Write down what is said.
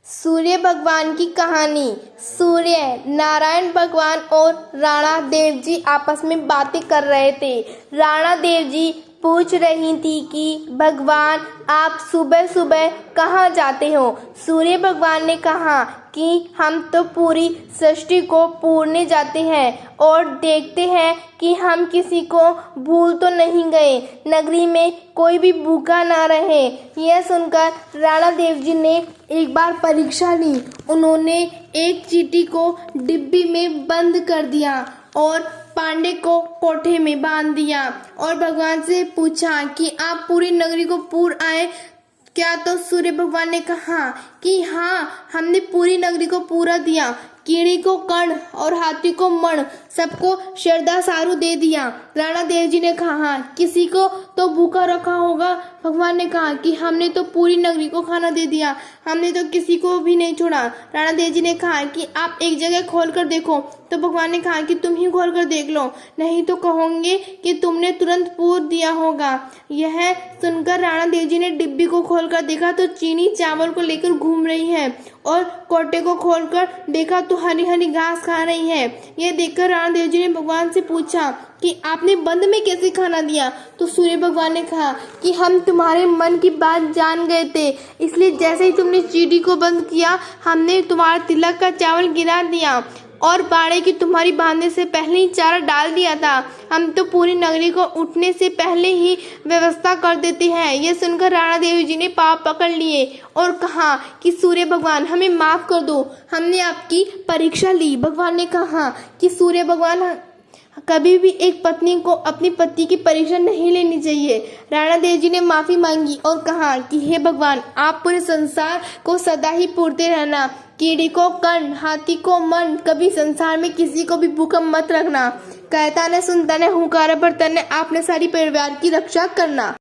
सूर्य भगवान की कहानी। सूर्य नारायण भगवान और राणा देव जी आपस में बातें कर रहे थे। राणा देव जी पूछ रही थी कि भगवान आप सुबह सुबह कहाँ जाते हो। सूर्य भगवान ने कहा कि हम तो पूरी सृष्टि को पूरने जाते हैं और देखते हैं कि हम किसी को भूल तो नहीं गए, नगरी में कोई भी भूखा ना रहे। यह सुनकर राणा देव जी ने एक बार परीक्षा ली। उन्होंने एक चींटी को डिब्बी में बंद कर दिया और पांडे को कोठे में बांध दिया और भगवान से पूछा कि आप पूरी नगरी को पूर आए क्या। तो सूर्य भगवान ने कहा कि हाँ, हमने पूरी नगरी को पूरा दिया। कीड़ी को कण और हाथी को मण, सबको श्रद्धा सारू दे दिया। राणा देव जी ने कहा किसी को तो भूखा रखा होगा। भगवान ने कहा कि हमने तो पूरी नगरी को खाना दे दिया, हमने तो किसी को भी नहीं छोड़ा। राणा देव जी ने कहा कि आप एक जगह खोल कर देखो। तो भगवान ने कहा कि तुम ही खोल कर देख लो, नहीं तो कहोगे कि तुमने तुरंत पूर दिया होगा। यह सुनकर राणा देव जी ने डिब्बी को खोल कर देखा तो चीनी चावल को लेकर घूम रही है और कोटे को खोलकर देखा तो हरी हरी घास खा रही है। यह देखकर राणा देव जी ने भगवान से पूछा कि आपने बंद में कैसे खाना दिया। तो सूर्य भगवान ने कहा कि हम तुम्हारे मन की बात जान गए थे, इसलिए जैसे ही तुमने चींटी को बंद किया हमने तुम्हारा तिलक का चावल गिरा दिया और बाड़े की तुम्हारी बांधने से पहले ही चारा डाल दिया था। हम तो पूरी नगरी को उठने से पहले ही व्यवस्था कर देते हैं। यह सुनकर राणा देवी जी ने पाँव पकड़ लिए और कहा कि सूर्य भगवान हमें माफ कर दो, हमने आपकी परीक्षा ली। भगवान ने कहा कि सूर्य भगवान कभी भी एक पत्नी को अपनी पति की परीक्षा नहीं लेनी चाहिए। राणा देव जी ने माफी मांगी और कहा कि हे भगवान, आप पूरे संसार को सदा ही पूरते रहना। कीड़ी को कण, हाथी को मन, कभी संसार में किसी को भी भूखा मत रखना। कहता ने सुनता ने हुकारा पर तने आपने सारी परिवार की रक्षा करना।